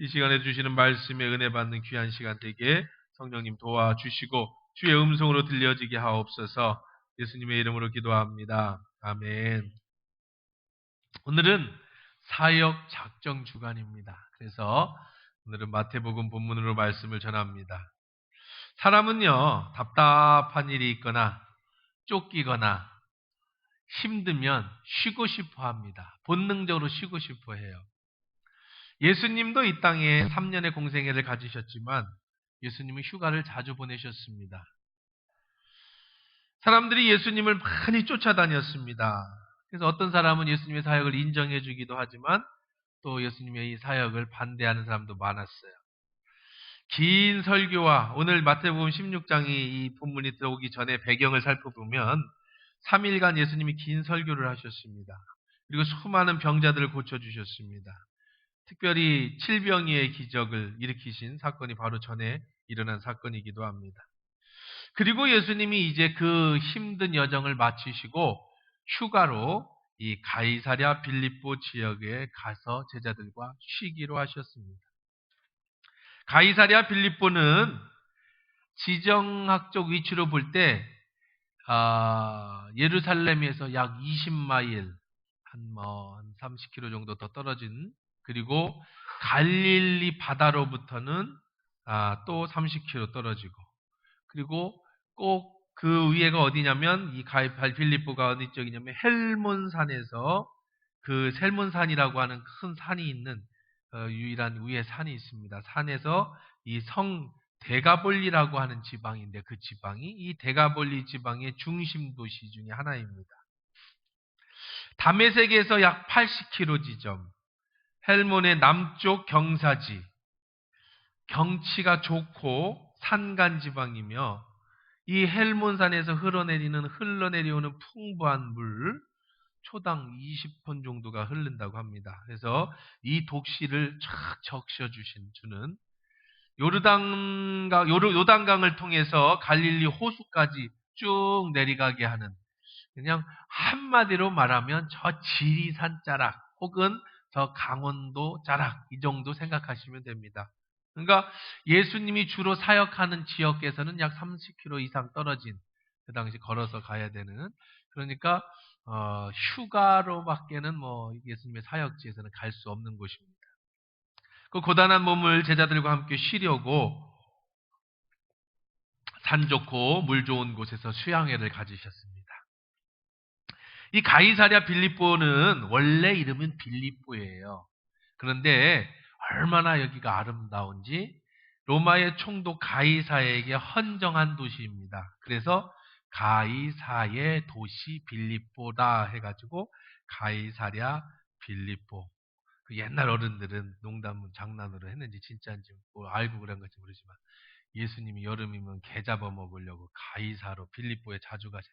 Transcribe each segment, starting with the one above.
이 시간에 주시는 말씀에 은혜 받는 귀한 시간 되게 성령님 도와주시고 주의 음성으로 들려지게 하옵소서. 예수님의 이름으로 기도합니다. 아멘. 오늘은 사역 작정 주간입니다. 그래서 오늘은 마태복음 본문으로 말씀을 전합니다. 사람은요, 답답한 일이 있거나 쫓기거나 힘들면 쉬고 싶어 합니다. 본능적으로 쉬고 싶어 해요. 예수님도 이 땅에 3년의 공생애를 가지셨지만 예수님은 휴가를 자주 보내셨습니다. 사람들이 예수님을 많이 쫓아다녔습니다. 그래서 어떤 사람은 예수님의 사역을 인정해 주기도 하지만 또 예수님의 이 사역을 반대하는 사람도 많았어요. 긴 설교와 오늘 마태복음 16장이 이 본문이 들어오기 전에 배경을 살펴보면 3일간 예수님이 긴 설교를 하셨습니다. 그리고 수많은 병자들을 고쳐주셨습니다. 특별히 칠병이의 기적을 일으키신 사건이 바로 전에 일어난 사건이기도 합니다. 그리고 예수님이 이제 그 힘든 여정을 마치시고 휴가로 이 가이사랴 빌립보 지역에 가서 제자들과 쉬기로 하셨습니다. 가이사랴 빌립보는 지정학적 위치로 볼 때 예루살렘에서 약 20마일, 한 30km 정도 더 떨어진, 그리고 갈릴리 바다로부터는 또 30km 떨어지고, 그리고 꼭 그 위에가 어디냐면 이 빌립보가 어디 쪽이냐면 헬몬산에서 그 셀몬산이라고 하는 큰 산이 있는 유일한 위에 산이 있습니다. 산에서 이 성 데가볼리라고 하는 지방인데 그 지방이 이 데가볼리 지방의 중심 도시 중에 하나입니다. 다메섹에서 약 80km 지점, 헬몬의 남쪽 경사지, 경치가 좋고 산간 지방이며 이 헬몬산에서 흘러내려오는 풍부한 물, 초당 20톤 정도가 흐른다고 합니다. 그래서 이 독시를 쫙 적셔주는 요단강을 통해서 갈릴리 호수까지 쭉 내려가게 하는, 그냥 한마디로 말하면 저 지리산 자락 혹은 저 강원도 자락, 이 정도 생각하시면 됩니다. 그러니까 예수님이 주로 사역하는 지역에서는 약 30km 이상 떨어진, 그 당시 걸어서 가야 되는, 그러니까 휴가로밖에는 예수님의 사역지에서는 갈 수 없는 곳입니다. 그 고단한 몸을 제자들과 함께 쉬려고 산 좋고 물 좋은 곳에서 수양회를 가지셨습니다. 이 가이사랴 빌립보는 원래 이름은 빌립보예요. 그런데 얼마나 여기가 아름다운지 로마의 총독 가이사에게 헌정한 도시입니다. 그래서 가이사의 도시 빌립보다 해가지고 가이사랴 빌립보. 그 옛날 어른들은 장난으로 했는지 진짜인지 알고 그런 건지 모르지만 예수님이 여름이면 게 잡아먹으려고 가이사로 빌립보에 자주 가셔.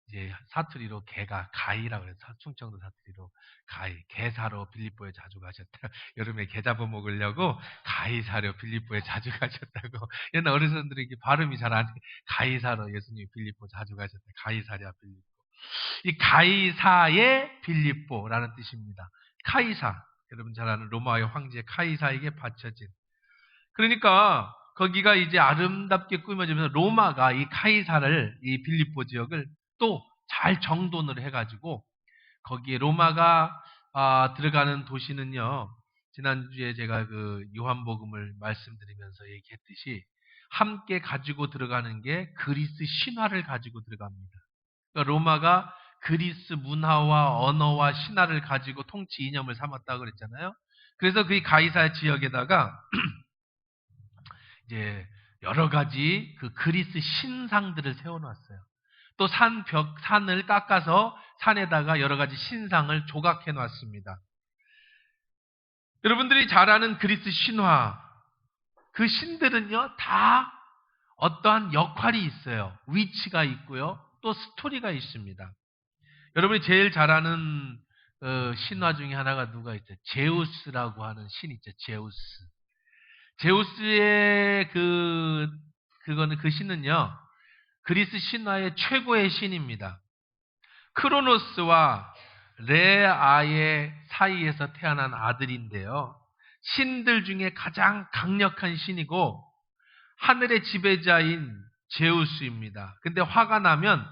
이제 사투리로 개가 가이라고 그래서 충청도 사투리로 개 사러 빌립보에 자주 가셨다. 여름에 게 잡아먹으려고 가이사로 빌립보에 자주 가셨다고. 옛날 어르신들이 이게 발음이 잘 안 돼. 가이사로 예수님이 빌립보 자주 가셨다. 가이사랴 빌립보. 이 가이사의 빌립보라는 뜻입니다. 카이사, 여러분 잘 아는 로마의 황제 카이사에게 바쳐진. 그러니까 거기가 이제 아름답게 꾸며지면서 로마가 이 카이사를, 이 빌립보 지역을 또 잘 정돈을 해가지고 거기에 로마가 들어가는 도시는요, 지난주에 제가 그 요한복음을 말씀드리면서 얘기했듯이 함께 가지고 들어가는 게 그리스 신화를 가지고 들어갑니다. 그러니까 로마가 그리스 문화와 언어와 신화를 가지고 통치 이념을 삼았다고 그랬잖아요. 그래서 그 가이사 지역에다가 이제 여러 가지 그 그리스 신상들을 세워놨어요. 또 산을 깎아서 산에다가 여러 가지 신상을 조각해 놨습니다. 여러분들이 잘 아는 그리스 신화, 그 신들은요, 다 어떠한 역할이 있어요. 위치가 있고요. 또 스토리가 있습니다. 여러분이 제일 잘 아는 신화 중에 하나가 누가 있죠? 제우스라고 하는 신 있죠. 제우스의 그 신은요, 그리스 신화의 최고의 신입니다. 크로노스와 레아의 사이에서 태어난 아들인데요. 신들 중에 가장 강력한 신이고 하늘의 지배자인 제우스입니다. 근데 화가 나면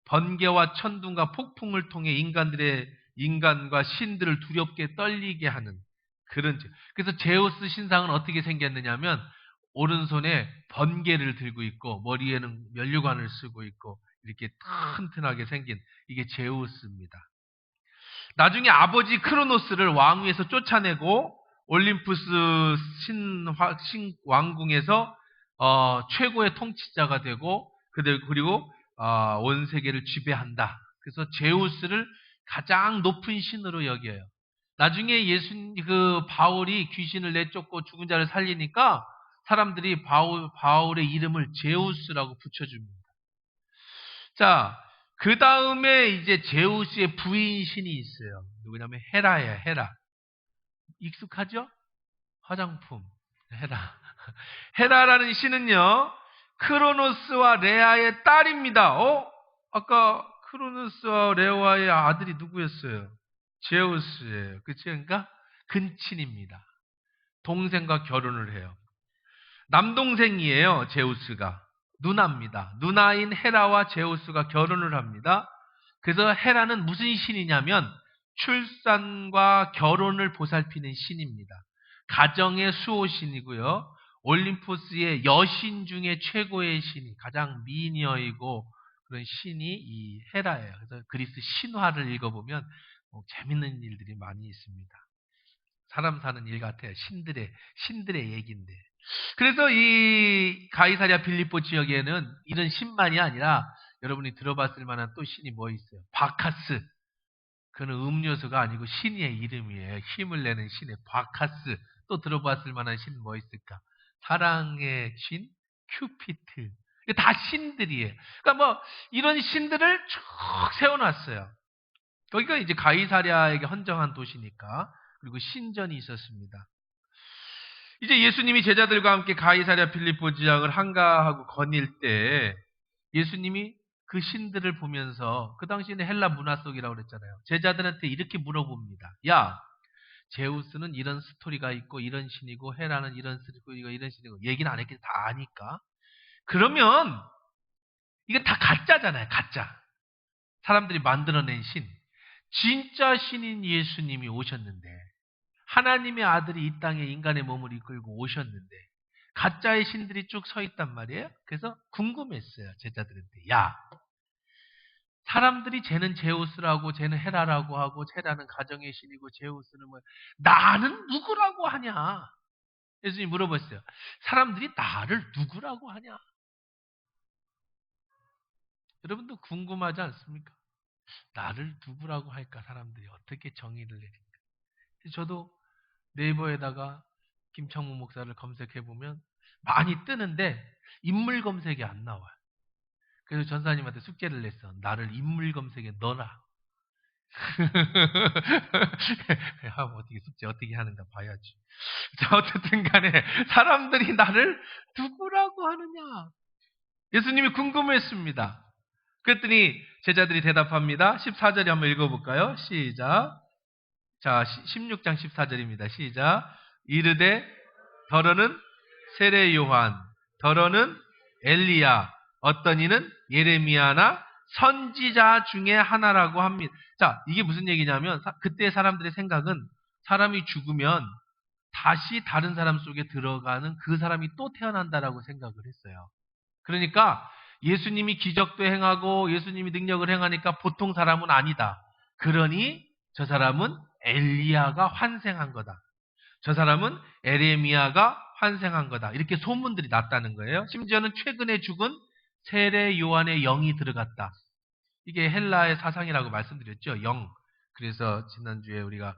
번개와 천둥과 폭풍을 통해 인간과 신들을 두렵게 떨리게 하는 그런. 그래서 제우스 신상은 어떻게 생겼느냐면 오른손에 번개를 들고 있고 머리에는 면류관을 쓰고 있고 이렇게 튼튼하게 생긴 이게 제우스입니다. 나중에 아버지 크로노스를 왕위에서 쫓아내고 올림푸스 왕궁에서 최고의 통치자가 되고 그리고 온 세계를 지배한다. 그래서 제우스를 가장 높은 신으로 여겨요. 나중에 바울이 귀신을 내쫓고 죽은 자를 살리니까 사람들이 바울의 이름을 제우스라고 붙여줍니다. 자, 그 다음에 이제 제우스의 부인 신이 있어요. 누구냐면 헤라예요. 헤라. 익숙하죠? 화장품. 헤라. 헤라라는 신은요, 크로노스와 레아의 딸입니다. 아까 크로노스와 레아의 아들이 누구였어요? 제우스예요. 그치? 그러니까 근친입니다. 동생과 결혼을 해요. 남동생이에요, 제우스가. 누나입니다. 누나인 헤라와 제우스가 결혼을 합니다. 그래서 헤라는 무슨 신이냐면 출산과 결혼을 보살피는 신입니다. 가정의 수호신이고요. 올림포스의 여신 중에 최고의 신이 가장 미녀이고 그런 신이 이 헤라예요. 그래서 그리스 신화를 읽어보면 재밌는 일들이 많이 있습니다. 사람 사는 일 같아요. 신들의 얘기인데. 그래서 이 가이사랴 빌립보 지역에는 이런 신만이 아니라 여러분이 들어봤을 만한 또 신이 뭐 있어요? 바카스. 그는 음료수가 아니고 신의 이름이에요. 힘을 내는 신의 바카스. 또 들어봤을 만한 신 뭐 있을까? 사랑의 신 큐피트. 이게 다 신들이에요. 그러니까 뭐 이런 신들을 쭉 세워놨어요. 거기가 이제 가이사랴에게 헌정한 도시니까. 그리고 신전이 있었습니다. 이제 예수님이 제자들과 함께 가이사랴 빌립보 지역을 항가하고 거닐 때 예수님이 그 신들을 보면서 그 당시에는 헬라 문화 속이라고 그랬잖아요. 제자들한테 이렇게 물어봅니다. 야, 제우스는 이런 스토리가 있고 이런 신이고 헤라는 이런 스토리가 이런 신이고 얘기는 안 했겠지. 다 아니까. 그러면 이게 다 가짜잖아요. 가짜. 사람들이 만들어낸 신. 진짜 신인 예수님이 오셨는데 하나님의 아들이 이 땅에 인간의 몸을 이끌고 오셨는데 가짜의 신들이 쭉 서 있단 말이에요. 그래서 궁금했어요. 제자들한테. 야, 사람들이 쟤는 제우스라고 쟤는 헤라라고 하고 헤라는 가정의 신이고 제우스는 뭐 나는 누구라고 하냐. 예수님이 물어봤어요. 사람들이 나를 누구라고 하냐. 여러분도 궁금하지 않습니까? 나를 누구라고 할까? 사람들이 어떻게 정의를 내릴까? 저도 네이버에다가 김창무 목사를 검색해보면 많이 뜨는데 인물 검색이 안 나와요. 그래서 전사님한테 숙제를 냈어. 나를 인물 검색에 넣어라. 어떻게 숙제 어떻게 하는가 봐야지. 자, 어쨌든 간에 사람들이 나를 누구라고 하느냐. 예수님이 궁금했습니다. 그랬더니 제자들이 대답합니다. 14절에 한번 읽어볼까요? 시작. 자, 16장 14절입니다. 시작. 이르되 더러는 세례 요한, 더러는 엘리야, 어떤 이는 예레미야나 선지자 중에 하나라고 합니다. 자, 이게 무슨 얘기냐면 그때 사람들의 생각은 사람이 죽으면 다시 다른 사람 속에 들어가는 그 사람이 또 태어난다라고 생각을 했어요. 그러니까 예수님이 기적도 행하고 예수님이 능력을 행하니까 보통 사람은 아니다. 그러니 저 사람은 엘리야가 환생한 거다. 저 사람은 에레미야가 환생한 거다. 이렇게 소문들이 났다는 거예요. 심지어는 최근에 죽은 세례 요한의 영이 들어갔다. 이게 헬라의 사상이라고 말씀드렸죠. 영. 그래서 지난주에 우리가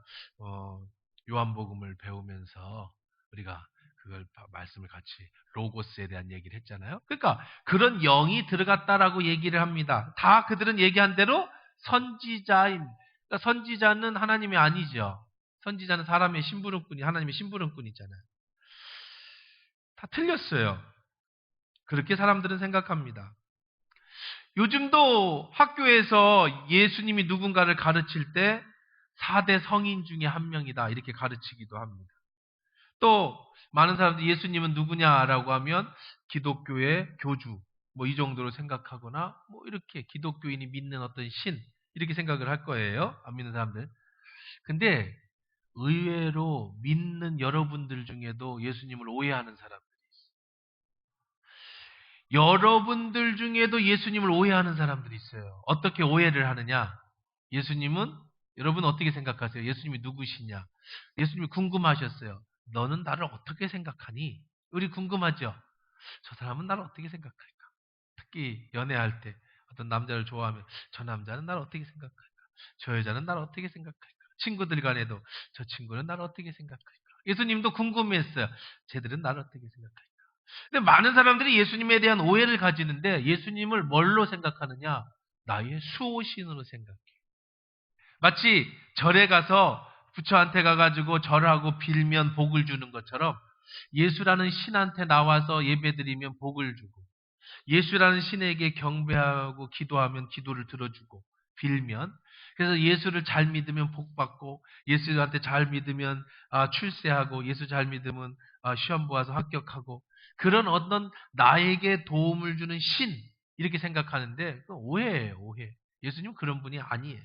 요한복음을 배우면서 우리가 그걸 말씀을 같이 로고스에 대한 얘기를 했잖아요. 그러니까 그런 영이 들어갔다라고 얘기를 합니다. 다 그들은 얘기한 대로 선지자입니다. 그러니까 선지자는 하나님이 아니죠. 선지자는 사람의 심부름꾼이 하나님의 심부름꾼이잖아요. 다 틀렸어요. 그렇게 사람들은 생각합니다. 요즘도 학교에서 예수님이 누군가를 가르칠 때 4대 성인 중에 한 명이다 이렇게 가르치기도 합니다. 또 많은 사람들이 예수님은 누구냐라고 하면 기독교의 교주 뭐 이 정도로 생각하거나 뭐 이렇게 기독교인이 믿는 어떤 신 이렇게 생각을 할 거예요. 안 믿는 사람들. 근데 의외로 믿는 여러분들 중에도 예수님을 오해하는 사람들이 있어요. 여러분들 중에도 예수님을 오해하는 사람들이 있어요. 어떻게 오해를 하느냐? 예수님은 여러분 어떻게 생각하세요? 예수님이 누구시냐? 예수님이 궁금하셨어요. 너는 나를 어떻게 생각하니? 우리 궁금하죠? 저 사람은 나를 어떻게 생각할까? 특히 연애할 때 어떤 남자를 좋아하면 저 남자는 나를 어떻게 생각할까? 저 여자는 나를 어떻게 생각할까? 친구들 간에도 저 친구는 나를 어떻게 생각할까? 예수님도 궁금했어요. 쟤들은 나를 어떻게 생각할까? 근데 많은 사람들이 예수님에 대한 오해를 가지는데 예수님을 뭘로 생각하느냐? 나의 수호신으로 생각해. 마치 절에 가서 부처한테 가가지고 절하고 빌면 복을 주는 것처럼 예수라는 신한테 나와서 예배드리면 복을 주고 예수라는 신에게 경배하고 기도하면 기도를 들어주고 빌면 그래서 예수를 잘 믿으면 복받고 예수한테 잘 믿으면 출세하고 예수 잘 믿으면 시험 보아서 합격하고 그런 어떤 나에게 도움을 주는 신 이렇게 생각하는데 그건 오해예요. 오해. 예수님은 그런 분이 아니에요.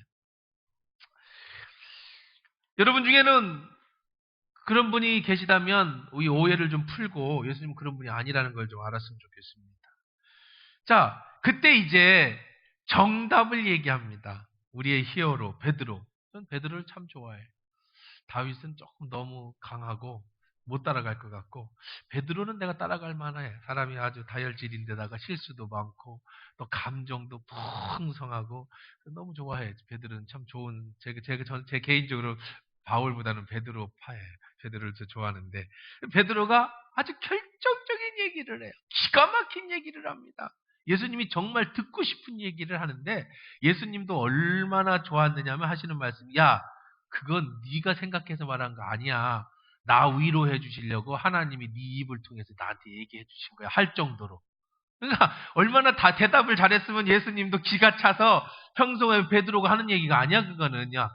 여러분 중에는 그런 분이 계시다면 이 오해를 좀 풀고 예수님은 그런 분이 아니라는 걸 좀 알았으면 좋겠습니다. 자, 그때 이제 정답을 얘기합니다. 우리의 히어로 베드로. 전 베드로를 참 좋아해요. 다윗은 조금 너무 강하고 못 따라갈 것 같고 베드로는 내가 따라갈 만해. 사람이 아주 다혈질인데다가 실수도 많고 또 감정도 풍성하고 너무 좋아해. 베드로는 참 좋은 제 개인적으로 바울보다는 베드로 파예요. 베드로를 저 좋아하는데 베드로가 아주 결정적인 얘기를 해요. 기가 막힌 얘기를 합니다. 예수님이 정말 듣고 싶은 얘기를 하는데 예수님도 얼마나 좋았느냐면 하시는 말씀, 야, 그건 네가 생각해서 말한 거 아니야. 나 위로해 주시려고 하나님이 네 입을 통해서 나한테 얘기해 주신 거야. 할 정도로. 그러니까 얼마나 다 대답을 잘했으면 예수님도 기가 차서 평소에 베드로가 하는 얘기가 아니야. 그거는 야,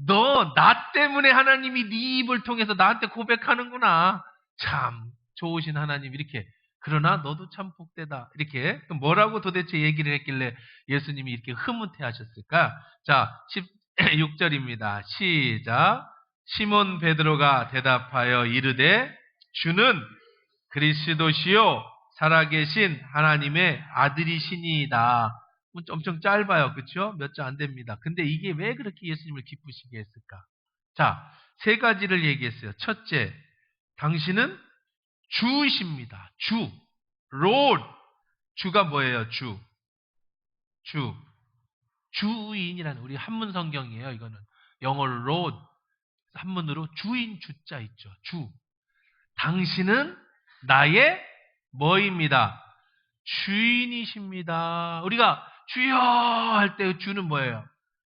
너 나 때문에 하나님이 네 입을 통해서 나한테 고백하는구나. 참 좋으신 하나님 이렇게. 그러나 너도 참 복되다. 이렇게 그럼 뭐라고 도대체 얘기를 했길래 예수님이 이렇게 흐뭇해하셨을까? 자, 16절입니다. 시작. 시몬 베드로가 대답하여 이르되 주는 그리스도시요 살아계신 하나님의 아들이시니이다. 엄청 짧아요. 그렇죠? 몇 절 안 됩니다. 근데 이게 왜 그렇게 예수님을 기쁘시게 했을까? 자, 세 가지를 얘기했어요. 첫째, 당신은 주이십니다. 주. Lord. 주가 뭐예요? 주. 주. 주인이라는 우리 한문 성경이에요. 이거는 영어로 Lord. 한문으로 주인 주자 있죠. 주. 당신은 나의 뭐입니다. 주인이십니다. 우리가 주여 할 때 주는 뭐예요?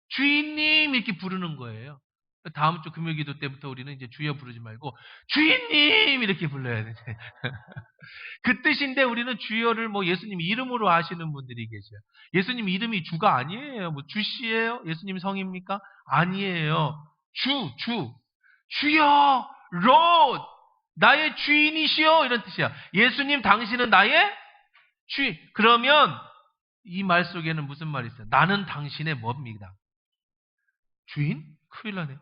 주인님 이렇게 부르는 거예요. 다음 주 금요기도 때부터 우리는 이제 주여 부르지 말고 주인님 이렇게 불러야 돼. 그 뜻인데 우리는 주여를 뭐 예수님 이름으로 아시는 분들이 계셔요. 예수님 이름이 주가 아니에요. 뭐 주씨예요? 예수님 성입니까? 아니에요. 주여, Lord, 나의 주인이시여 이런 뜻이야. 예수님 당신은 나의 주인. 그러면 이 말 속에는 무슨 말이 있어요? 나는 당신의 뭡니다. 주인? 큰일 나네.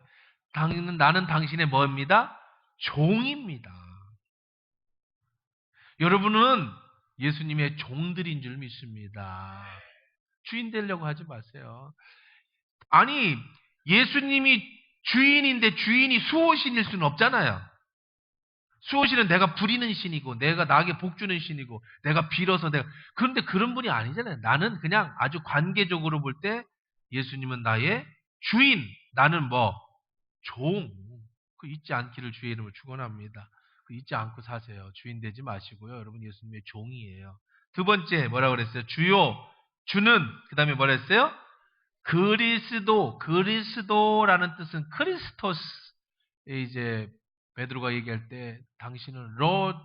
나는 당신의 뭐입니다? 종입니다. 여러분은 예수님의 종들인 줄 믿습니다. 주인 되려고 하지 마세요. 아니, 예수님이 주인인데 주인이 수호신일 수는 없잖아요. 수호신은 내가 부리는 신이고 내가 나에게 복 주는 신이고 내가 빌어서 그런데 그런 분이 아니잖아요. 나는 그냥 아주 관계적으로 볼 때 예수님은 나의 주인, 나는 뭐 종. 그 잊지 않기를 주의 이름을 축원합니다. 그 잊지 않고 사세요. 주인 되지 마시고요. 여러분 예수님의 종이에요. 두 번째 뭐라고 그랬어요? 주요, 주는 그다음에 뭐라 했어요? 그리스도라는 뜻은 크리스토스. 이제 베드로가 얘기할 때 당신은 로드,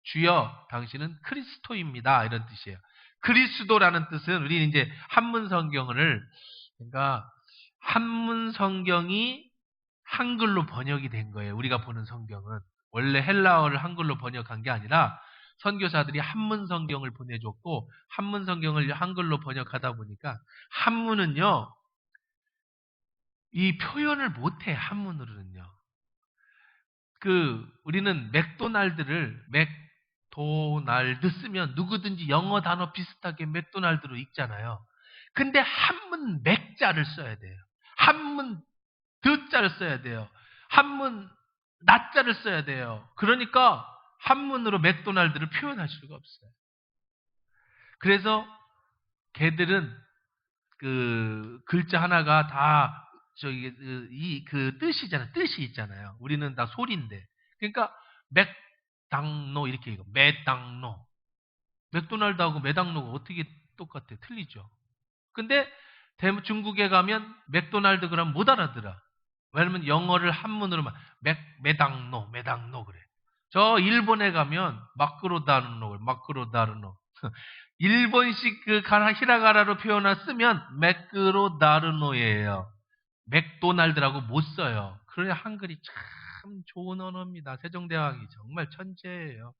주여, 당신은 크리스토입니다. 이런 뜻이에요. 그리스도라는 뜻은 우리는 이제 한문 성경을 그러니까 한문 성경이 한글로 번역이 된 거예요. 우리가 보는 성경은. 원래 헬라어를 한글로 번역한 게 아니라 선교사들이 한문 성경을 보내줬고 한문 성경을 한글로 번역하다 보니까 한문은요, 이 표현을 못해. 한문으로는요. 우리는 맥도날드를 맥도날드 쓰면 누구든지 영어 단어 비슷하게 맥도날드로 읽잖아요. 근데 한문 맥자를 써야 돼요. 한문 드자를 써야 돼요. 한문 나자를 써야 돼요. 그러니까 한문으로 맥도날드를 표현할 수가 없어요. 그래서 걔들은 글자 하나가 다 저기 뜻이잖아요. 뜻이 있잖아요. 우리는 다 소리인데. 그러니까 맥당노 이렇게 읽어. 맥당노. 맥도날드하고 매당노가 어떻게 똑같아? 틀리죠. 근데 중국에 가면 맥도날드 그러면 못 알아들어. 왜냐면 영어를 한문으로만 매당노 그래. 저 일본에 가면 마크로다르노. 일본식 히라가나로 표현을 쓰면 매크로다르노예요. 맥도날드라고 못 써요. 그러니 한글이 참 좋은 언어입니다. 세종대왕이 정말 천재예요.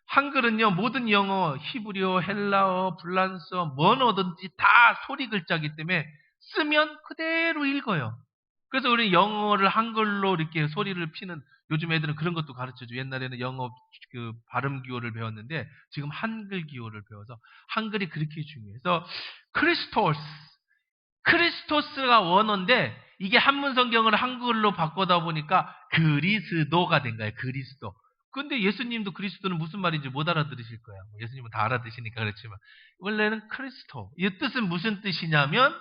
한글은요, 모든 영어, 히브리어, 헬라어, 불란스어, 뭔 어든지 다 소리 글자이기 때문에 쓰면 그대로 읽어요. 그래서 우리는 영어를 한글로 이렇게 소리를 피는, 요즘 애들은 그런 것도 가르쳐줘. 옛날에는 영어 발음 기호를 배웠는데 지금 한글 기호를 배워서 한글이 그렇게 중요해서 크리스토스가 원어인데 이게 한문 성경을 한글로 바꿔다 보니까 그리스도가 된 거예요. 그리스도. 근데 예수님도 그리스도는 무슨 말인지 못 알아들으실 거예요. 예수님은 다 알아듣으시니까 그렇지만 원래는 크리스토. 이 뜻은 무슨 뜻이냐면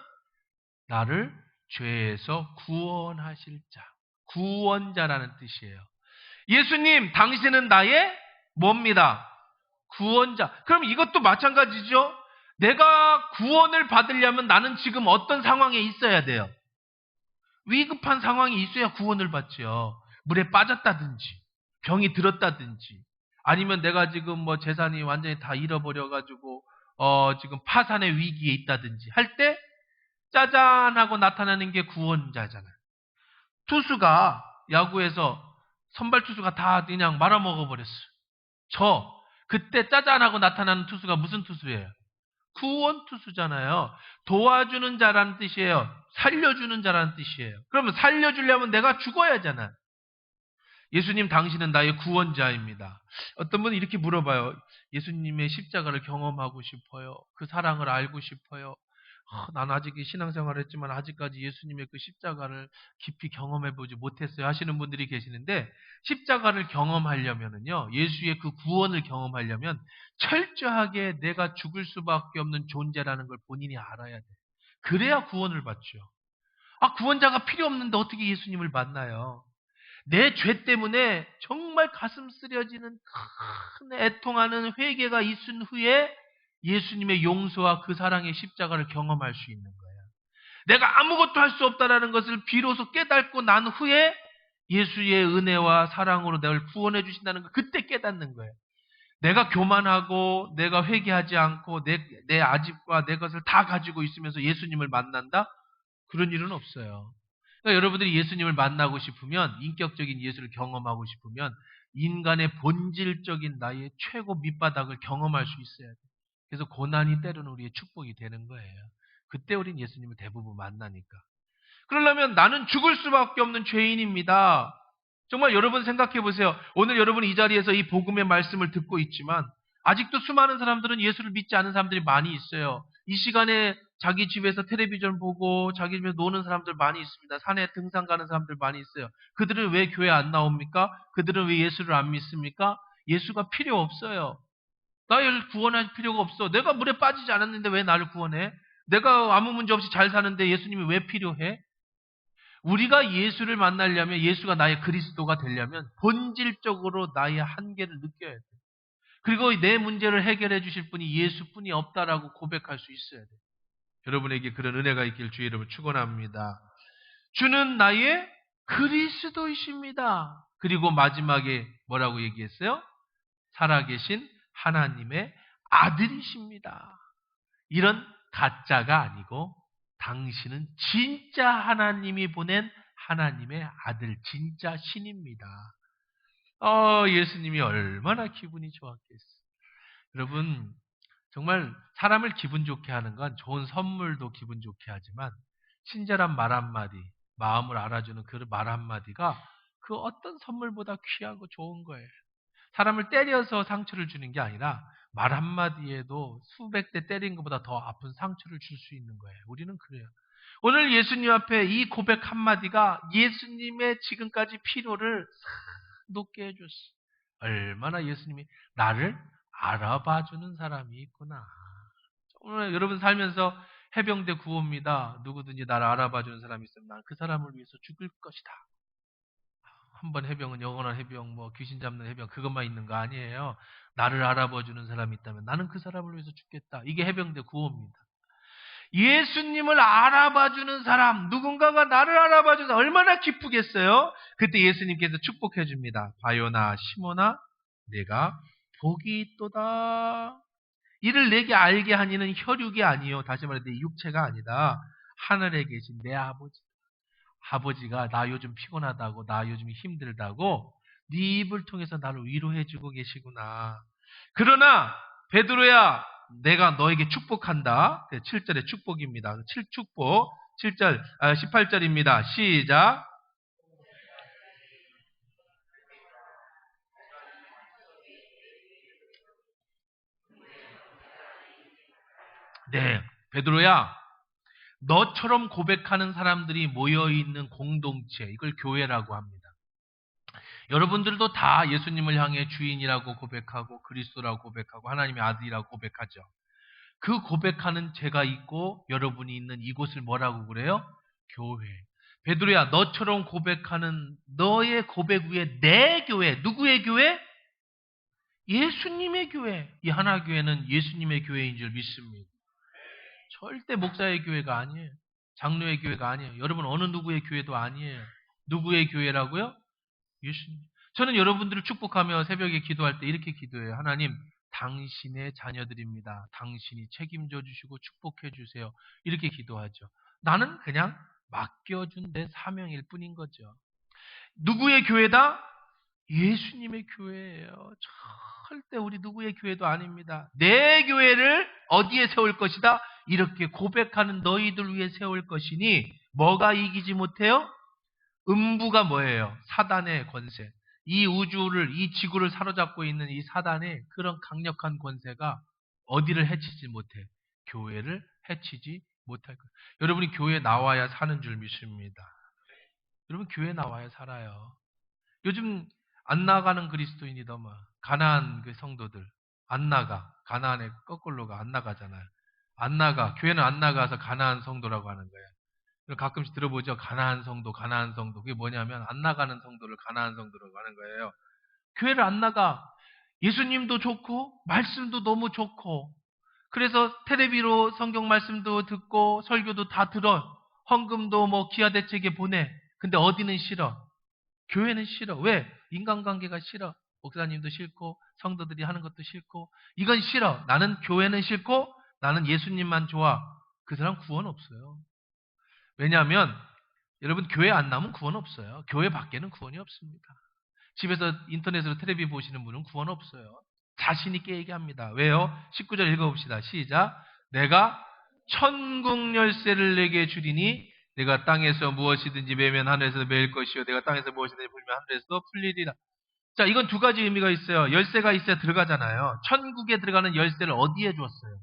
나를 죄에서 구원하실 자. 구원자라는 뜻이에요. 예수님, 당신은 나의 뭡니다. 구원자. 그럼 이것도 마찬가지죠. 내가 구원을 받으려면 나는 지금 어떤 상황에 있어야 돼요? 위급한 상황이 있어야 구원을 받죠. 물에 빠졌다든지, 병이 들었다든지, 아니면 내가 지금 재산이 완전히 다 잃어버려가지고, 지금 파산의 위기에 있다든지 할 때, 짜잔 하고 나타나는 게 구원자잖아요. 투수가, 야구에서 선발 투수가 다 그냥 말아먹어버렸어요. 그때 짜잔 하고 나타나는 투수가 무슨 투수예요? 구원 투수잖아요. 도와주는 자라는 뜻이에요. 살려주는 자라는 뜻이에요. 그러면 살려주려면 내가 죽어야 하잖아요. 예수님, 당신은 나의 구원자입니다. 어떤 분은 이렇게 물어봐요. 예수님의 십자가를 경험하고 싶어요. 그 사랑을 알고 싶어요. 난 아직 신앙생활을 했지만 아직까지 예수님의 그 십자가를 깊이 경험해보지 못했어요 하시는 분들이 계시는데, 십자가를 경험하려면요, 예수의 그 구원을 경험하려면 철저하게 내가 죽을 수밖에 없는 존재라는 걸 본인이 알아야 돼요. 그래야 구원을 받죠. 구원자가 필요 없는데 어떻게 예수님을 만나요? 내 죄 때문에 정말 가슴 쓰려지는 큰 애통하는 회개가 있은 후에 예수님의 용서와 그 사랑의 십자가를 경험할 수 있는 거예요. 내가 아무것도 할 수 없다는 것을 비로소 깨닫고 난 후에 예수의 은혜와 사랑으로 나를 구원해 주신다는 걸 그때 깨닫는 거예요. 내가 교만하고 내가 회개하지 않고 내 아집과 내 것을 다 가지고 있으면서 예수님을 만난다? 그런 일은 없어요. 그러니까 여러분들이 예수님을 만나고 싶으면, 인격적인 예수를 경험하고 싶으면 인간의 본질적인 나의 최고 밑바닥을 경험할 수 있어야 돼요. 그래서 고난이 때로는 우리의 축복이 되는 거예요. 그때 우린 예수님을 대부분 만나니까. 그러려면 나는 죽을 수밖에 없는 죄인입니다. 정말 여러분 생각해 보세요. 오늘 여러분 이 자리에서 이 복음의 말씀을 듣고 있지만 아직도 수많은 사람들은 예수를 믿지 않은 사람들이 많이 있어요. 이 시간에 자기 집에서 텔레비전 보고 자기 집에서 노는 사람들 많이 있습니다. 산에 등산 가는 사람들 많이 있어요. 그들은 왜 교회 안 나옵니까? 그들은 왜 예수를 안 믿습니까? 예수가 필요 없어요. 나를 구원할 필요가 없어. 내가 물에 빠지지 않았는데 왜 나를 구원해? 내가 아무 문제 없이 잘 사는데 예수님이 왜 필요해? 우리가 예수를 만나려면, 예수가 나의 그리스도가 되려면 본질적으로 나의 한계를 느껴야 돼. 그리고 내 문제를 해결해 주실 분이 예수뿐이 없다라고 고백할 수 있어야 돼. 여러분에게 그런 은혜가 있길 주의 이름으로 축원합니다. 주는 나의 그리스도이십니다. 그리고 마지막에 뭐라고 얘기했어요? 살아계신 하나님의 아들이십니다. 이런 가짜가 아니고 당신은 진짜 하나님이 보낸 하나님의 아들, 진짜 신입니다. 예수님이 얼마나 기분이 좋았겠어요. 여러분, 정말 사람을 기분 좋게 하는 건 좋은 선물도 기분 좋게 하지만 친절한 말 한마디, 마음을 알아주는 그 말 한마디가 그 어떤 선물보다 귀하고 좋은 거예요. 사람을 때려서 상처를 주는 게 아니라 말 한마디에도 수백 대 때린 것보다 더 아픈 상처를 줄 수 있는 거예요. 우리는 그래요. 오늘 예수님 앞에 이 고백 한마디가 예수님의 지금까지 피로를 싹 녹게 해줬어요. 얼마나 예수님이 나를 알아봐주는 사람이 있구나. 오늘 여러분 살면서 해병대 구호입니다. 누구든지 나를 알아봐주는 사람이 있으면 난 그 사람을 위해서 죽을 것이다. 한 번 해병은 영원한 해병, 뭐 귀신 잡는 해병 그것만 있는 거 아니에요. 나를 알아봐주는 사람이 있다면 나는 그 사람을 위해서 죽겠다. 이게 해병대 구호입니다. 예수님을 알아봐주는 사람, 누군가가 나를 알아봐주는 사람 얼마나 기쁘겠어요? 그때 예수님께서 축복해 줍니다. 바요나 시모나 내가 복이 있도다. 이를 내게 알게 하니는 혈육이 아니요. 다시 말해 내 육체가 아니다. 하늘에 계신 내 아버지. 아버지가 나 요즘 피곤하다고, 나 요즘 힘들다고 네 입을 통해서 나를 위로해주고 계시구나. 그러나 베드로야 내가 너에게 축복한다. 7절의 축복입니다. 7축복 7절 18절입니다. 시작. 네, 베드로야 너처럼 고백하는 사람들이 모여있는 공동체, 이걸 교회라고 합니다. 여러분들도 다 예수님을 향해 주인이라고 고백하고 그리스도라고 고백하고 하나님의 아들이라고 고백하죠. 그 고백하는 제가 있고 여러분이 있는 이곳을 뭐라고 그래요? 교회. 베드로야 너처럼 고백하는 너의 고백 위에 내 교회, 누구의 교회? 예수님의 교회. 이 하나교회는 예수님의 교회인 줄 믿습니다. 절대 목사의 교회가 아니에요. 장로의 교회가 아니에요. 여러분 어느 누구의 교회도 아니에요. 누구의 교회라고요? 예수님. 저는 여러분들을 축복하며 새벽에 기도할 때 이렇게 기도해요. 하나님, 당신의 자녀들입니다. 당신이 책임져 주시고 축복해 주세요. 이렇게 기도하죠. 나는 그냥 맡겨준 내 사명일 뿐인 거죠. 누구의 교회다? 예수님의 교회예요. 절대 우리 누구의 교회도 아닙니다. 내 교회를 어디에 세울 것이다? 이렇게 고백하는 너희들 위해 세울 것이니 뭐가 이기지 못해요? 음부가 뭐예요? 사단의 권세. 이 우주를, 이 지구를 사로잡고 있는 이 사단의 그런 강력한 권세가 어디를 해치지 못해? 교회를 해치지 못할 거예요. 여러분이 교회에 나와야 사는 줄 믿습니다. 여러분 교회에 나와야 살아요. 요즘 안 나가는 그리스도인이 너무 가나안 그 성도들 안 나가. 가나안에 거꾸로가 안 나가잖아요. 안 나가. 교회는 안 나가서 가나안 성도라고 하는 거예요. 가끔씩 들어보죠. 가나안 성도, 가나안 성도. 그게 뭐냐면 안 나가는 성도를 가나안 성도라고 하는 거예요. 교회를 안 나가. 예수님도 좋고 말씀도 너무 좋고 그래서 테레비로 성경 말씀도 듣고 설교도 다 들어. 헌금도 뭐 기아대책에 보내. 근데 어디는 싫어. 교회는 싫어. 왜? 인간관계가 싫어. 목사님도 싫고 성도들이 하는 것도 싫고 이건 싫어. 나는 교회는 싫고 나는 예수님만 좋아. 그 사람 구원 없어요. 왜냐하면 여러분 교회 안 나오면 구원 없어요. 교회 밖에는 구원이 없습니다. 집에서 인터넷으로 텔레비 보시는 분은 구원 없어요. 자신 있게 얘기합니다. 왜요? 19절 읽어봅시다. 시작. 내가 천국 열쇠를 내게 주리니 내가 땅에서 무엇이든지 매면 하늘에서 매일 것이요 내가 땅에서 무엇이든지 풀면 하늘에서도 풀리리라. 자, 이건 두 가지 의미가 있어요. 열쇠가 있어야 들어가잖아요. 천국에 들어가는 열쇠를 어디에 줬어요?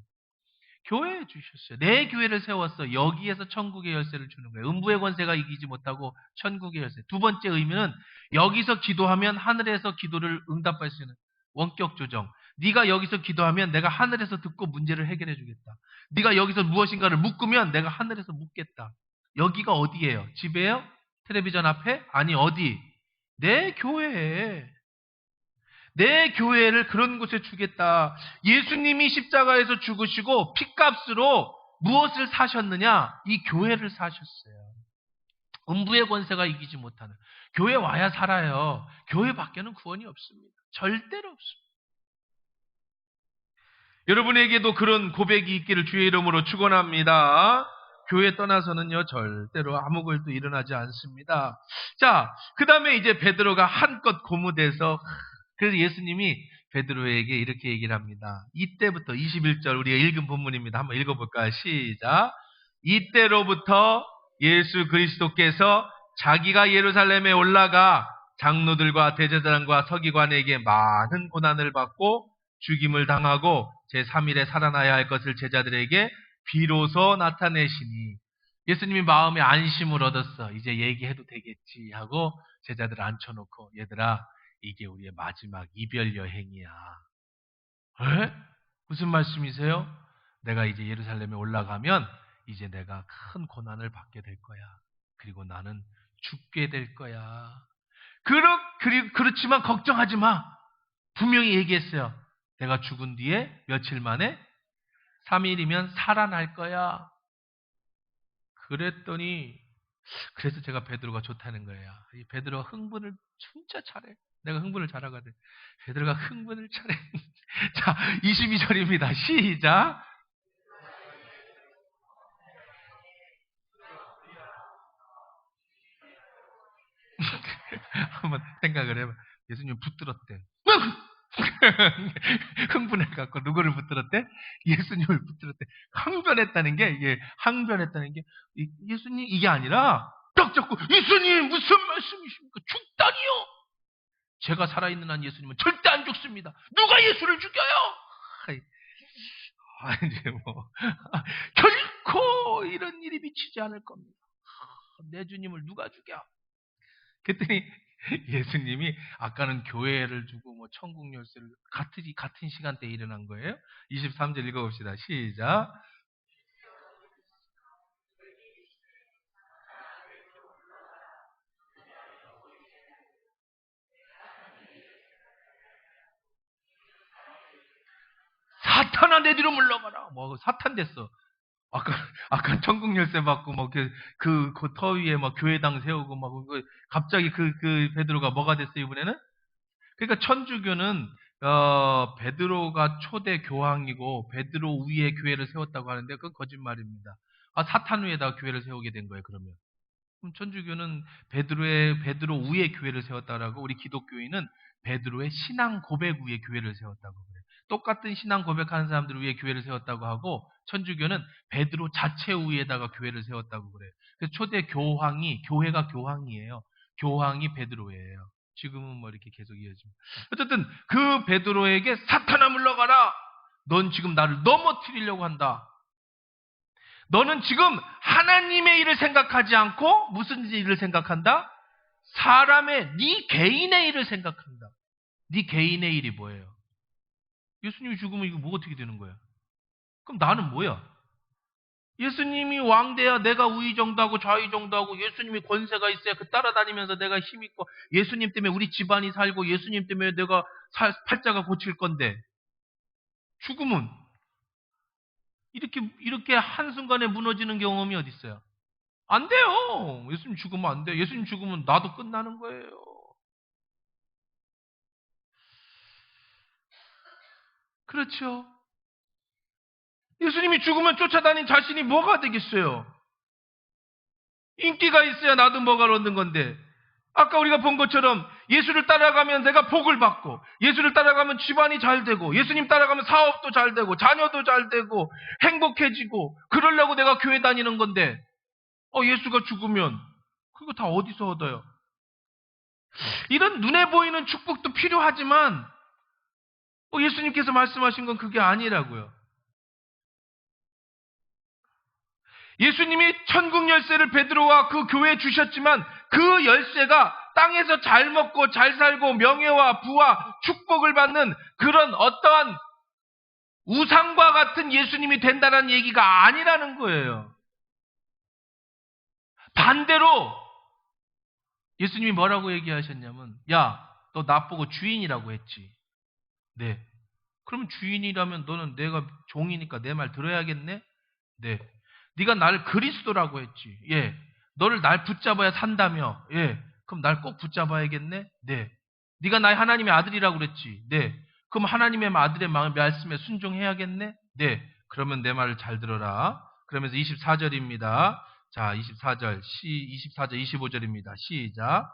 교회에 주셨어요. 내 교회를 세웠어. 여기에서 천국의 열쇠를 주는 거예요. 음부의 권세가 이기지 못하고 천국의 열쇠. 두 번째 의미는 여기서 기도하면 하늘에서 기도를 응답할 수 있는 원격 조정. 네가 여기서 기도하면 내가 하늘에서 듣고 문제를 해결해 주겠다. 네가 여기서 무엇인가를 묶으면 내가 하늘에서 묶겠다. 여기가 어디예요? 집이에요? 텔레비전 앞에? 아니 어디? 내 교회에. 내 교회를 그런 곳에 주겠다. 예수님이 십자가에서 죽으시고 피값으로 무엇을 사셨느냐? 이 교회를 사셨어요. 음부의 권세가 이기지 못하는. 교회 와야 살아요. 교회 밖에는 구원이 없습니다. 절대로 없습니다. 여러분에게도 그런 고백이 있기를 주의 이름으로 축원합니다. 교회 떠나서는요, 절대로 아무 일도 일어나지 않습니다. 자, 그 다음에 이제 베드로가 한껏 고무돼서, 그래서 예수님이 베드로에게 이렇게 얘기를 합니다. 이때부터 21절 우리가 읽은 본문입니다. 한번 읽어볼까요? 시작. 이때로부터 예수 그리스도께서 자기가 예루살렘에 올라가 장로들과 대제사장과 서기관에게 많은 고난을 받고 죽임을 당하고 제3일에 살아나야 할 것을 제자들에게 비로소 나타내시니, 예수님이 마음에 안심을 얻었어. 이제 얘기해도 되겠지 하고 제자들을 앉혀놓고, 얘들아, 이게 우리의 마지막 이별 여행이야. 에? 무슨 말씀이세요? 내가 이제 예루살렘에 올라가면 이제 내가 큰 고난을 받게 될 거야. 그리고 나는 죽게 될 거야. 그렇지만 걱정하지 마. 분명히 얘기했어요. 내가 죽은 뒤에 며칠 만에 3일이면 살아날 거야. 그랬더니, 그래서 제가 베드로가 좋다는 거예요. 이 베드로가 흥분을 진짜 잘해. 내가 흥분을 잘하거든. 베드로가 흥분을 잘해. 자, 22절입니다. 시작. 한번 생각을 해봐. 예수님 붙들었대. 흥분해갖고 누구를 붙들었대? 예수님을 붙들었대. 항변했다는 게, 항변했다는 게, 예수님 이게 아니라 딱 잡고, 예수님 무슨 말씀이십니까? 죽다니요? 제가 살아있는 한 예수님은 절대 안 죽습니다. 누가 예수를 죽여요? 이제 결코 이런 일이 미치지 않을 겁니다. 내 주님을 누가 죽여? 그랬더니 예수님이, 아까는 교회를 주고 천국 열쇠를 같은 시간대에 일어난 거예요. 23절 읽어봅시다. 시작. 사탄아, 내 뒤로 물러가라. 사탄 됐어. 아까 천국 열쇠 받고 그 터 위에 교회당 세우고 갑자기 그 베드로가 뭐가 됐어요, 이번에는? 그러니까 천주교는 베드로가 초대 교황이고 베드로 위에 교회를 세웠다고 하는데, 그건 거짓말입니다. 사탄 위에다가 교회를 세우게 된 거예요, 그러면. 그럼 천주교는 베드로 위에 교회를 세웠다라고, 우리 기독교인은 베드로의 신앙 고백 위에 교회를 세웠다고 그래요. 똑같은 신앙 고백하는 사람들 위에 교회를 세웠다고 하고, 천주교는 베드로 자체 위에다가 교회를 세웠다고 그래요. 그래서 초대 교회가 교황이에요. 교황이 베드로예요. 지금은 이렇게 계속 이어집니다. 어쨌든 그 베드로에게 사탄아 물러가라. 넌 지금 나를 넘어뜨리려고 한다. 너는 지금 하나님의 일을 생각하지 않고 무슨 일을 생각한다? 네 개인의 일을 생각한다. 네 개인의 일이 뭐예요? 예수님이 죽으면 이거 어떻게 되는 거야? 그럼 나는 뭐야? 예수님이 왕돼야 내가 우의정도하고 좌의정도하고, 예수님이 권세가 있어야 따라다니면서 내가 힘있고, 예수님 때문에 우리 집안이 살고, 예수님 때문에 내가 팔자가 고칠 건데, 죽으면 이렇게 한순간에 무너지는 경험이 어디 있어요? 안 돼요. 예수님 죽으면 안 돼요. 예수님 죽으면 나도 끝나는 거예요. 그렇죠? 예수님이 죽으면 쫓아다닌 자신이 뭐가 되겠어요? 인기가 있어야 나도 뭐가 얻는 건데, 아까 우리가 본 것처럼 예수를 따라가면 내가 복을 받고, 예수를 따라가면 집안이 잘 되고, 예수님 따라가면 사업도 잘 되고, 자녀도 잘 되고, 행복해지고, 그러려고 내가 교회 다니는 건데, 예수가 죽으면 그거 다 어디서 얻어요? 이런 눈에 보이는 축복도 필요하지만 예수님께서 말씀하신 건 그게 아니라고요. 예수님이 천국 열쇠를 베드로와 그 교회에 주셨지만, 그 열쇠가 땅에서 잘 먹고 잘 살고 명예와 부와 축복을 받는 그런 어떠한 우상과 같은 예수님이 된다는 얘기가 아니라는 거예요. 반대로 예수님이 뭐라고 얘기하셨냐면, 야, 너 나보고 주인이라고 했지. 네. 그럼 주인이라면 너는 내가 종이니까 내 말 들어야겠네? 네. 네가 나를 그리스도라고 했지. 예. 너를 날 붙잡아야 산다며. 예. 그럼 날 꼭 붙잡아야겠네? 네. 네가 나의 하나님의 아들이라고 그랬지. 네. 그럼 하나님의 아들의 말씀에 순종해야겠네? 네. 그러면 내 말을 잘 들어라. 그러면서 24절입니다. 자, 24절, 25절입니다. 시작.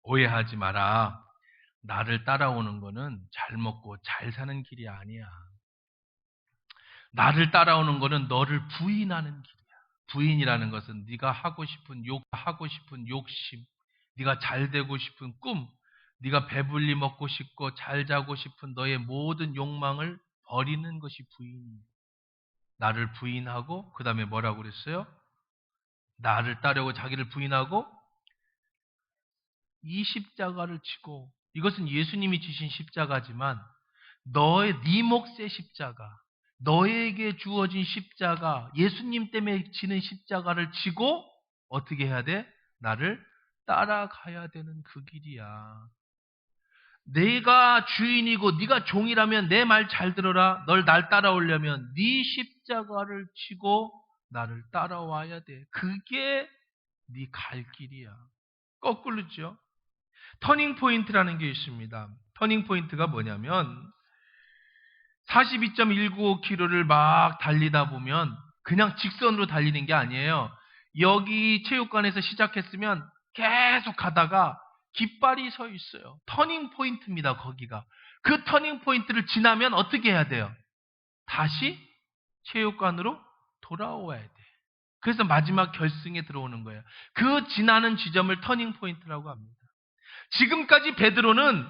오해하지 마라. 나를 따라오는 거는 잘 먹고 잘 사는 길이 아니야. 나를 따라오는 거는 너를 부인하는 길이야. 부인이라는 것은 네가 하고 싶은 욕심, 네가 잘 되고 싶은 꿈, 네가 배불리 먹고 싶고 잘 자고 싶은 너의 모든 욕망을 버리는 것이 부인이야. 나를 부인하고 그 다음에 뭐라고 그랬어요? 나를 따르고 자기를 부인하고 이 십자가를 지고, 이것은 예수님이 지신 십자가지만 네 몫의 십자가, 너에게 주어진 십자가, 예수님 때문에 지는 십자가를 지고 어떻게 해야 돼? 나를 따라가야 되는 그 길이야. 내가 주인이고 네가 종이라면 내 말 잘 들어라. 날 따라오려면 네 십자가를 지고 나를 따라와야 돼. 그게 네 갈 길이야. 거꾸로죠. 터닝 포인트라는 게 있습니다. 터닝 포인트가 뭐냐면 42.195km를 막 달리다 보면 그냥 직선으로 달리는 게 아니에요. 여기 체육관에서 시작했으면 계속 가다가 깃발이 서 있어요. 터닝 포인트입니다. 거기가. 그 터닝 포인트를 지나면 어떻게 해야 돼요? 다시 체육관으로 돌아와야 돼. 그래서 마지막 결승에 들어오는 거예요. 그 지나는 지점을 터닝 포인트라고 합니다. 지금까지 베드로는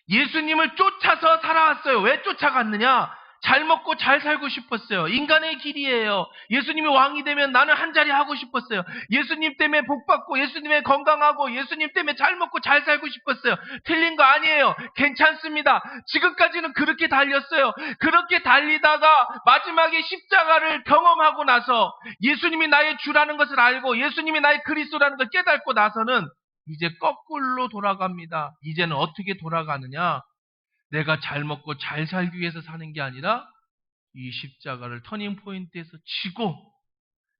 예수님을 쫓아서 살아왔어요. 왜 쫓아갔느냐? 잘 먹고 잘 살고 싶었어요. 인간의 길이에요. 예수님이 왕이 되면 나는 한 자리 하고 싶었어요. 예수님 때문에 복받고 예수님의 건강하고 예수님 때문에 잘 먹고 잘 살고 싶었어요. 틀린 거 아니에요. 괜찮습니다. 지금까지는 그렇게 달렸어요. 그렇게 달리다가 마지막에 십자가를 경험하고 나서 예수님이 나의 주라는 것을 알고 예수님이 나의 그리스도라는 걸 깨닫고 나서는 이제 거꾸로 돌아갑니다. 이제는 어떻게 돌아가느냐? 내가 잘 먹고 잘 살기 위해서 사는 게 아니라 이 십자가를 터닝 포인트에서 지고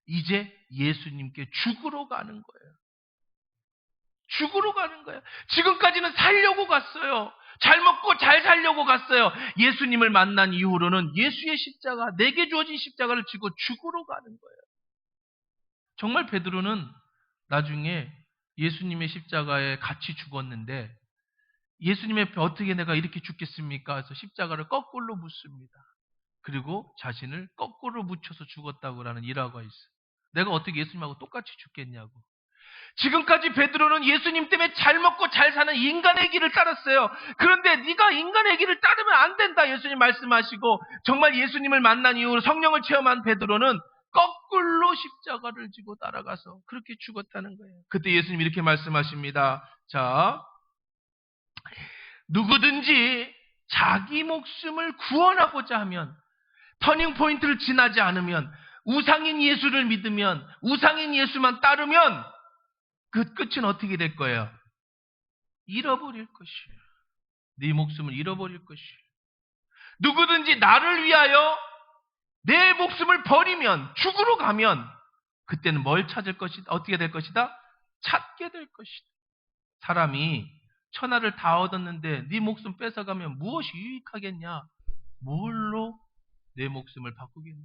이제 예수님께 죽으러 가는 거예요. 죽으러 가는 거예요. 지금까지는 살려고 갔어요. 잘 먹고 잘 살려고 갔어요. 예수님을 만난 이후로는 예수의 십자가, 내게 주어진 십자가를 지고 죽으러 가는 거예요. 정말 베드로는 나중에 예수님의 십자가에 같이 죽었는데 예수님 앞에 어떻게 내가 이렇게 죽겠습니까? 해서 십자가를 거꾸로 묻습니다. 그리고 자신을 거꾸로 묻혀서 죽었다고라는 일화가 있어요. 내가 어떻게 예수님하고 똑같이 죽겠냐고. 지금까지 베드로는 예수님 때문에 잘 먹고 잘 사는 인간의 길을 따랐어요. 그런데 네가 인간의 길을 따르면 안 된다. 예수님 말씀하시고 정말 예수님을 만난 이후로 성령을 체험한 베드로는 거꾸로 십자가를 지고 따라가서 그렇게 죽었다는 거예요. 그때 예수님 이렇게 말씀하십니다. 자, 누구든지 자기 목숨을 구원하고자 하면, 터닝 포인트를 지나지 않으면, 우상인 예수를 믿으면, 우상인 예수만 따르면 그 끝은 어떻게 될 거예요? 잃어버릴 것이에요. 네 목숨을 잃어버릴 것이에요. 누구든지 나를 위하여 내 목숨을 버리면, 죽으러 가면 그때는 뭘 찾을 것이다? 어떻게 될 것이다? 찾게 될 것이다. 사람이 천하를 다 얻었는데 네 목숨 뺏어가면 무엇이 유익하겠냐? 뭘로 내 목숨을 바꾸겠냐?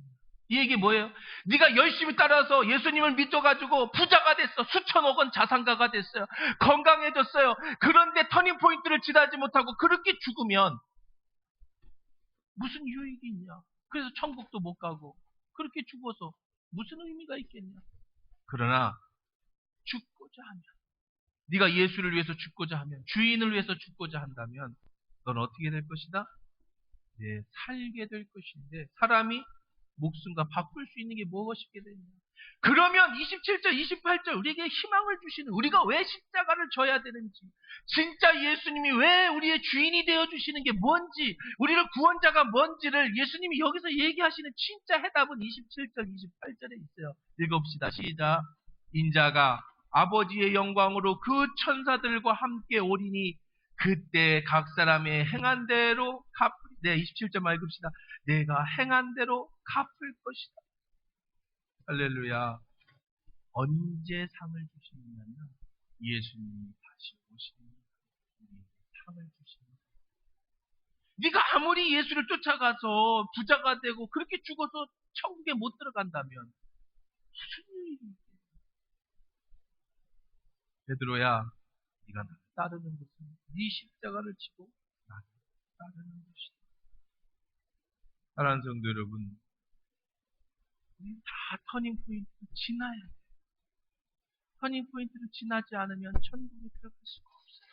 이 얘기 뭐예요? 네가 열심히 따라서 예수님을 믿어가지고 부자가 됐어. 수천억 원 자산가가 됐어요. 건강해졌어요. 그런데 터닝 포인트를 지나지 못하고 그렇게 죽으면 무슨 유익이 있냐? 그래서 천국도 못 가고 그렇게 죽어서 무슨 의미가 있겠냐? 그러나 죽고자 하면, 네가 예수를 위해서 죽고자 하면, 주인을 위해서 죽고자 한다면 넌 어떻게 될 것이다? 네, 살게 될 것인데 사람이 목숨과 바꿀 수 있는 게 무엇이게 되냐? 그러면 27절, 28절 우리에게 희망을 주시는, 우리가 왜 십자가를 져야 되는지, 진짜 예수님이 왜 우리의 주인이 되어주시는 게 뭔지, 우리를 구원자가 뭔지를 예수님이 여기서 얘기하시는 진짜 해답은 27절, 28절에 있어요. 읽어봅시다. 시작. 인자가 아버지의 영광으로 그 천사들과 함께 오리니 그때 각 사람의 행한 대로 갚으리라. 네, 27절 읽읍시다. 내가 행한 대로 갚을 것이다. 할렐루야. 언제 상을 주시느냐면 예수님이 다시 오시는 상을 주시는. 네가 아무리 예수를 쫓아가서 부자가 되고 그렇게 죽어서 천국에 못 들어간다면 무슨 일이? 베드로야, 네가 나를 따르는 것은 네 십자가를 지고 나를 따르는 것이다. 사랑하는 성도 여러분, 우리 다 터닝 포인트를 지나야 돼. 터닝 포인트를 지나지 않으면 천국에 들어갈 수가 없어요.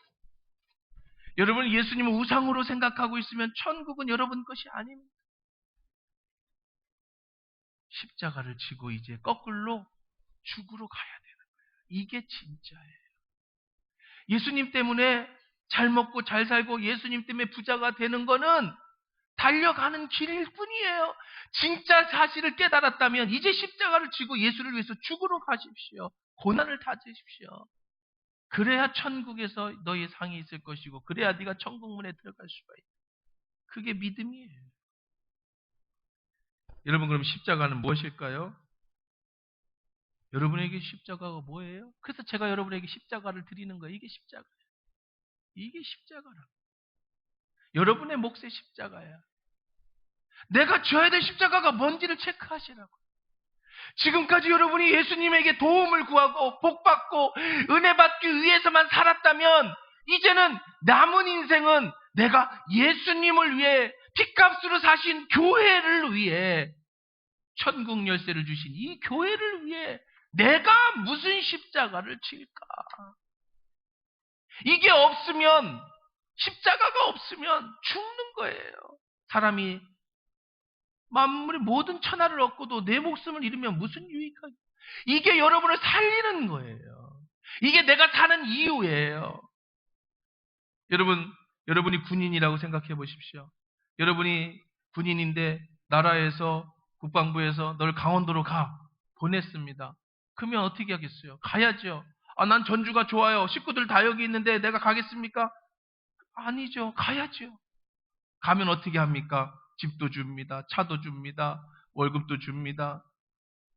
여러분, 예수님을 우상으로 생각하고 있으면 천국은 여러분 것이 아닙니다. 십자가를 지고 이제 거꾸로 죽으러 가야 되는 거예요. 이게 진짜예요. 예수님 때문에 잘 먹고 잘 살고 예수님 때문에 부자가 되는 거는 달려가는 길일 뿐이에요. 진짜 사실을 깨달았다면 이제 십자가를 지고 예수를 위해서 죽으러 가십시오. 고난을 다지십시오. 그래야 천국에서 너의 상이 있을 것이고 그래야 네가 천국문에 들어갈 수가 있다. 그게 믿음이에요. 여러분, 그럼 십자가는 무엇일까요? 여러분에게 십자가가 뭐예요? 그래서 제가 여러분에게 십자가를 드리는 거예요. 이게 십자가예요. 이게 십자가라. 여러분의 몫의 십자가야. 내가 져야 될 십자가가 뭔지를 체크하시라고. 지금까지 여러분이 예수님에게 도움을 구하고 복받고 은혜 받기 위해서만 살았다면 이제는 남은 인생은 내가 예수님을 위해 핏값으로 사신 교회를 위해 천국 열쇠를 주신 이 교회를 위해 내가 무슨 십자가를 칠까? 이게 없으면, 십자가가 없으면 죽는 거예요. 사람이 만물의 모든 천하를 얻고도 내 목숨을 잃으면 무슨 유익하게? 이게 여러분을 살리는 거예요. 이게 내가 사는 이유예요. 여러분이 군인이라고 생각해 보십시오. 여러분이 군인인데 나라에서 국방부에서 널 강원도로 가 보냈습니다. 그러면 어떻게 하겠어요? 가야죠. 난 전주가 좋아요. 식구들 다 여기 있는데 내가 가겠습니까? 아니죠. 가야죠. 가면 어떻게 합니까? 집도 줍니다. 차도 줍니다. 월급도 줍니다.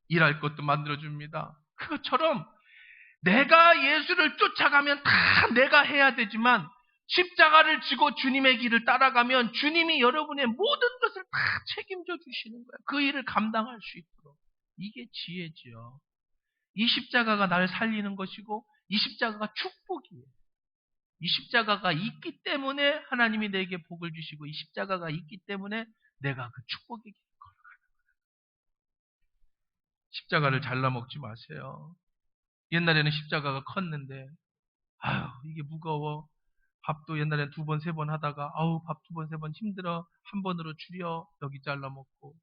일할 것도 만들어줍니다. 그것처럼 내가 예수를 쫓아가면 다 내가 해야 되지만 십자가를 지고 주님의 길을 따라가면 주님이 여러분의 모든 것을 다 책임져 주시는 거예요. 그 일을 감당할 수 있도록. 이게 지혜지요. 이 십자가가 나를 살리는 것이고 이 십자가가 축복이에요. 이 십자가가 있기 때문에 하나님이 내게 복을 주시고 이 십자가가 있기 때문에 내가 그 축복의 길을 걸어가는 거예요. 십자가를 잘라 먹지 마세요. 옛날에는 십자가가 컸는데 아유 이게 무거워. 밥도 옛날엔 2번, 3번 하다가 아우 밥 2번, 3번 힘들어. 한 번으로 줄여. 여기 잘라 먹고.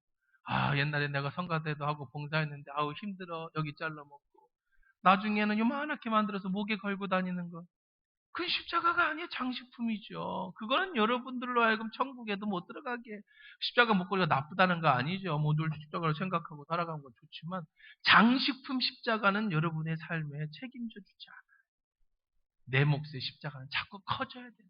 옛날에 내가 성가대도 하고 봉사했는데 아우 힘들어. 여기 잘라 먹고. 나중에는 요만하게 만들어서 목에 걸고 다니는 거. 그건 십자가가 아니에요. 장식품이죠. 그거는 여러분들로 하여금 천국에도 못 들어가게. 십자가 목걸이가 나쁘다는 거 아니죠. 늘 십자가를 생각하고 살아가는 건 좋지만 장식품 십자가는 여러분의 삶에 책임져 주지 않아요. 내 몫의 십자가는 자꾸 커져야 돼요.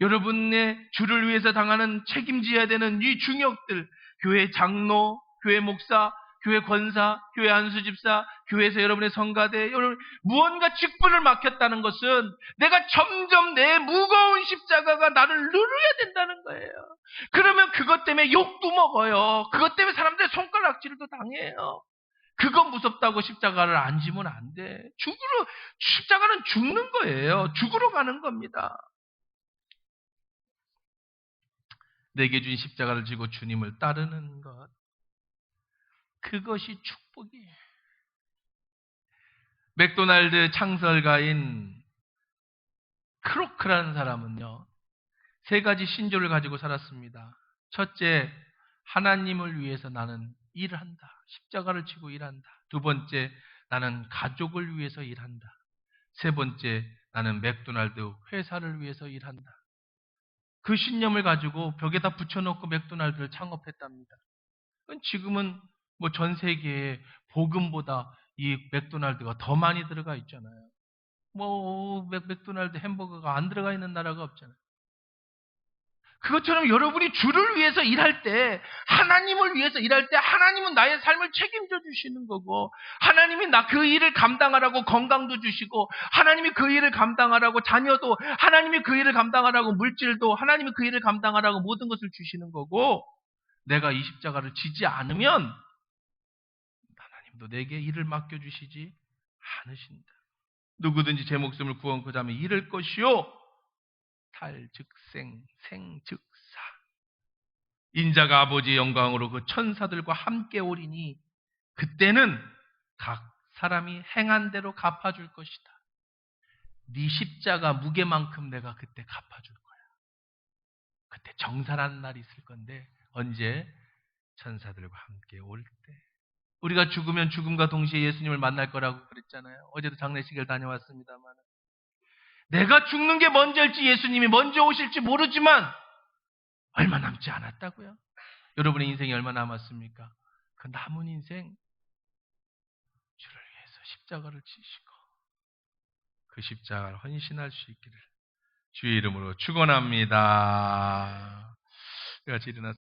여러분의 주를 위해서 당하는 책임져야 되는 이 중역들, 교회 장로, 교회 목사, 교회 권사, 교회 안수집사, 교회에서 여러분의 성가대, 여러분 무언가 직분을 맡겼다는 것은 내가 점점 내 무거운 십자가가 나를 누르야 된다는 거예요. 그러면 그것 때문에 욕도 먹어요. 그것 때문에 사람들의 손가락질도 당해요. 그거 무섭다고 십자가를 안 지면 안 돼. 십자가는 죽는 거예요. 죽으러 가는 겁니다. 내게 준 십자가를 지고 주님을 따르는 것. 그것이 축복이에요. 맥도날드 창설가인 크로크라는 사람은요, 3가지 신조를 가지고 살았습니다. 첫째, 하나님을 위해서 나는 일을 한다. 십자가를 지고 일한다. 2번째, 나는 가족을 위해서 일한다. 3번째, 나는 맥도날드 회사를 위해서 일한다. 그 신념을 가지고 벽에다 붙여놓고 맥도날드를 창업했답니다. 지금은 전 세계에 복음보다 이 맥도날드가 더 많이 들어가 있잖아요. 맥도날드 햄버거가 안 들어가 있는 나라가 없잖아요. 그것처럼 여러분이 주를 위해서 일할 때, 하나님을 위해서 일할 때 하나님은 나의 삶을 책임져 주시는 거고, 하나님이 그 일을 감당하라고 건강도 주시고, 하나님이 그 일을 감당하라고 자녀도, 하나님이 그 일을 감당하라고 물질도, 하나님이 그 일을 감당하라고 모든 것을 주시는 거고, 내가 이 십자가를 지지 않으면 하나님도 내게 일을 맡겨주시지 않으신다. 누구든지 제 목숨을 구원코자 하면 잃을 것이요 탈 즉 생 즉 사. 인자가 아버지의 영광으로 그 천사들과 함께 오리니 그때는 각 사람이 행한 대로 갚아줄 것이다. 네 십자가 무게만큼 내가 그때 갚아줄 거야. 그때 정산하는 날이 있을 건데 언제? 천사들과 함께 올 때. 우리가 죽으면 죽음과 동시에 예수님을 만날 거라고 그랬잖아요. 어제도 장례식을 다녀왔습니다만 내가 죽는 게 먼저일지 예수님이 먼저 오실지 모르지만 얼마 남지 않았다고요. 여러분의 인생이 얼마 남았습니까? 그 남은 인생 주를 위해서 십자가를 지시고 그 십자가를 헌신할 수 있기를 주의 이름으로 축원합니다. 같이 일어나서